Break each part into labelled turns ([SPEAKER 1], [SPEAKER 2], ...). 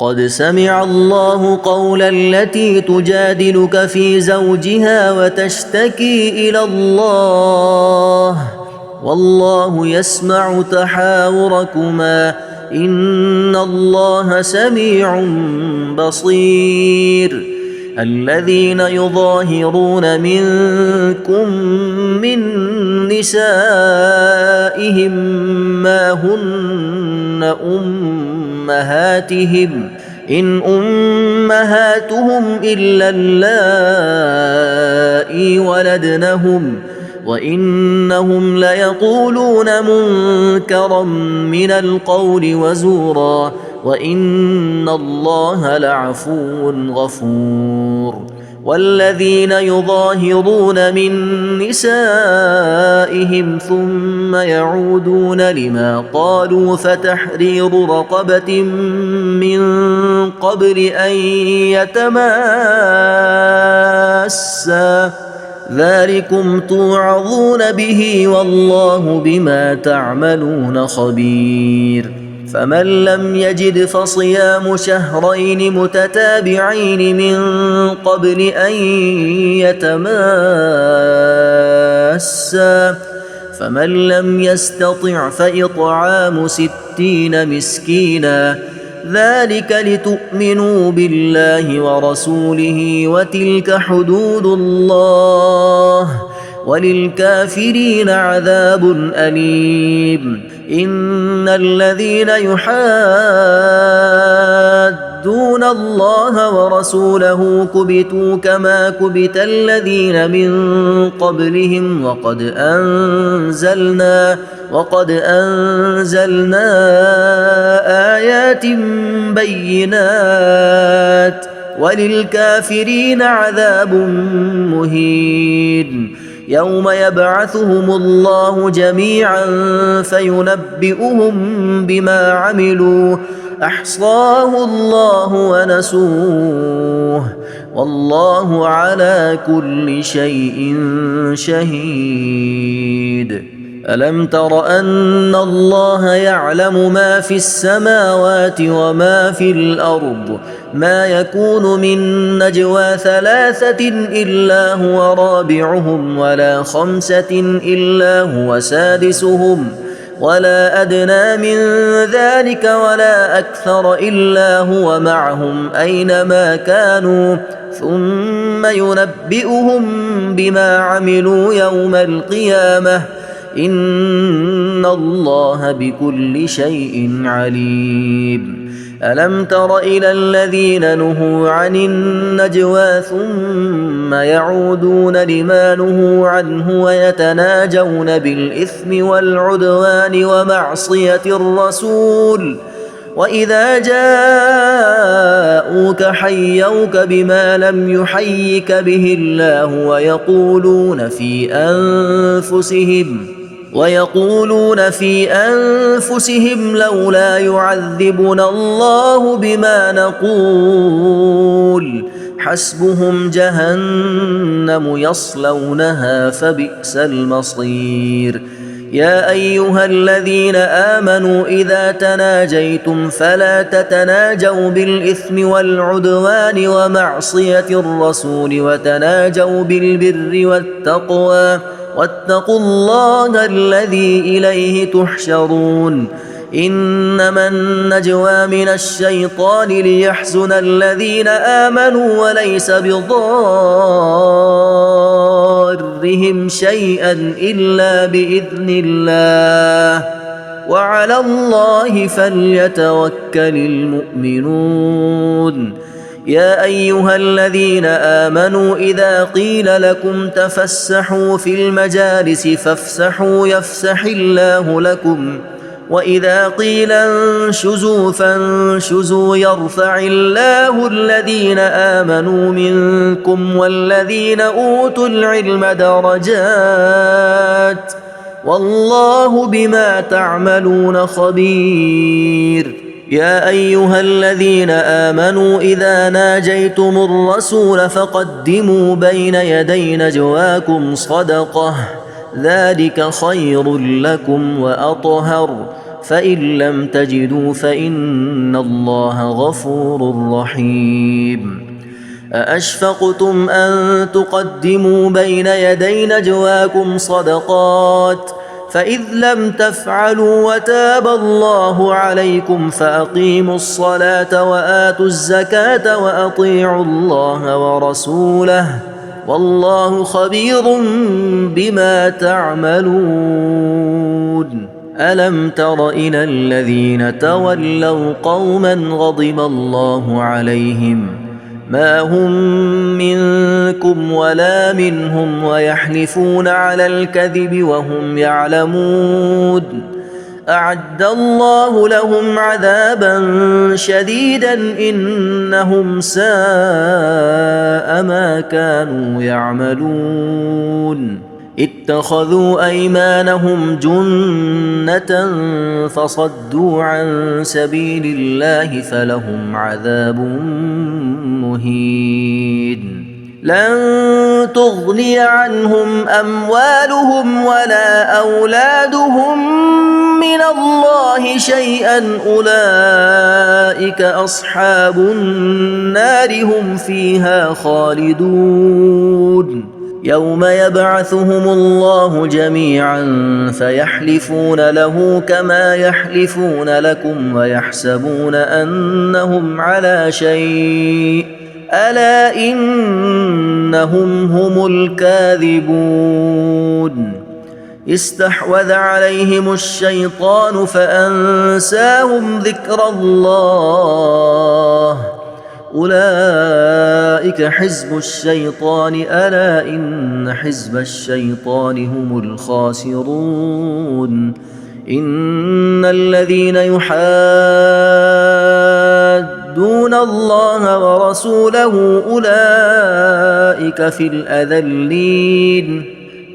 [SPEAKER 1] قد سمع الله قول التي تجادلك في زوجها وتشتكي إلى الله والله يسمع تحاوركما إن الله سميع بصير. الذين يظاهرون منكم من نسائهم ما هن أمهاتهم إن أمهاتهم إلا اللائي ولدنهم وإنهم ليقولون منكرا من القول وزورا وإن الله لعفو غفور. والذين يظاهرون من نسائهم ثم يعودون لما قالوا فتحرير رقبة من قبل أن يتماسا ذلكم توعظون به والله بما تعملون خبير. فمن لم يجد فصيام شهرين متتابعين من قبل أن يتماسا فمن لم يستطع فإطعام 60 مسكينا ذلك لتؤمنوا بالله ورسوله وتلك حدود الله وللكافرين عذاب أليم. إن الذين يحادون الله ورسوله كبتوا كما كبت الذين من قبلهم وقد أنزلنا آيات بينات وللكافرين عذاب مهين. يوم يبعثهم الله جميعا فينبئهم بما عملوا أحصاه الله ونسوه والله على كل شيء شهيد. ألم تر أن الله يعلم ما في السماوات وما في الأرض ما يكون من نجوى 3 إلا هو رابعهم ولا 5 إلا هو سادسهم ولا أدنى من ذلك ولا أكثر إلا هو معهم أينما كانوا ثم ينبئهم بما عملوا يوم القيامة إن الله بكل شيء عليم. ألم تر إلى الذين نهوا عن النجوى ثم يعودون لما نهوا عنه ويتناجون بالإثم والعدوان ومعصية الرسول وإذا جاءوك حيوك بما لم يحيك به الله ويقولون في أنفسهم لولا يعذبنا الله بما نقول حسبهم جهنم يصلونها فبئس المصير. يا أيها الذين آمنوا إذا تناجيتم فلا تتناجوا بالإثم والعدوان ومعصية الرسول وتناجوا بالبر والتقوى واتقوا الله الذي إليه تحشرون. إنما النجوى من الشيطان ليحزن الذين آمنوا وليس بضارهم شيئا إلا بإذن الله وعلى الله فليتوكل المؤمنون. يا أيها الذين آمنوا إذا قيل لكم تفسحوا في المجالس فافسحوا يفسح الله لكم وإذا قيل انشزوا فانشزوا يرفع الله الذين آمنوا منكم والذين أوتوا العلم درجات والله بما تعملون خبير. يا أيها الذين آمنوا إذا ناجيتم الرسول فقدموا بين يدي نجواكم صدقة ذلك خير لكم وأطهر فإن لم تجدوا فإن الله غفور رحيم. أأشفقتم أن تقدموا بين يدي نجواكم صدقات فإذ لم تفعلوا وتاب الله عليكم فأقيموا الصلاة وآتوا الزكاة وأطيعوا الله ورسوله والله خبير بما تعملون. ألم تر إلى الذين تولوا قوما غضب الله عليهم ما هم منكم ولا منهم ويحلفون على الكذب وهم يعلمون أعد الله لهم عذابا شديدا إنهم ساء ما كانوا يعملون. اتخذوا أيمانهم جنة فصدوا عن سبيل الله فلهم عذاب مهين. لن تغني عنهم أموالهم ولا أولادهم من الله شيئا أولئك أصحاب النار هم فيها خالدون. يوم يبعثهم الله جميعا فيحلفون له كما يحلفون لكم ويحسبون أنهم على شيء ألا إنهم هم الكاذبون. استحوذ عليهم الشيطان فأنساهم ذكر الله أولئك حزب الشيطان ألا إن حزب الشيطان هم الخاسرون. إن الذين يحادون الله ورسوله أولئك في الأذلين.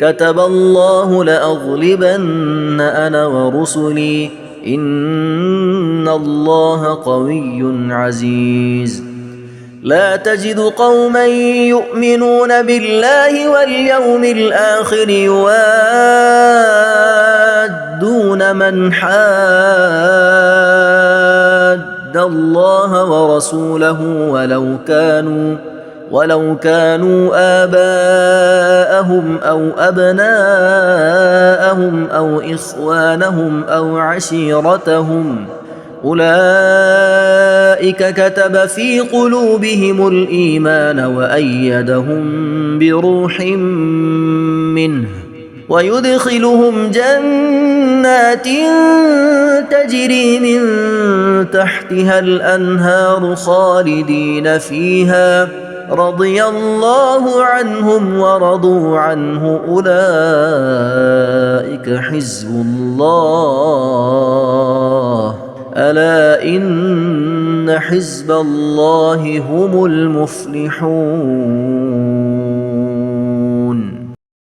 [SPEAKER 1] كتب الله لأغلبن أنا ورسلي إن الله قوي عزيز. لا تجد قوما يؤمنون بالله واليوم الآخر يوادون من حاد الله ورسوله ولو كانوا آباءهم أو أبناءهم أو إخوانهم أو عشيرتهم أولئك كتب في قلوبهم الإيمان وأيدهم بروح منه ويدخلهم جنات تجري من تحتها الأنهار خالدين فيها رضي الله عنهم ورضوا عنه أولئك حزب الله ألا إن حزب الله هم المفلحون.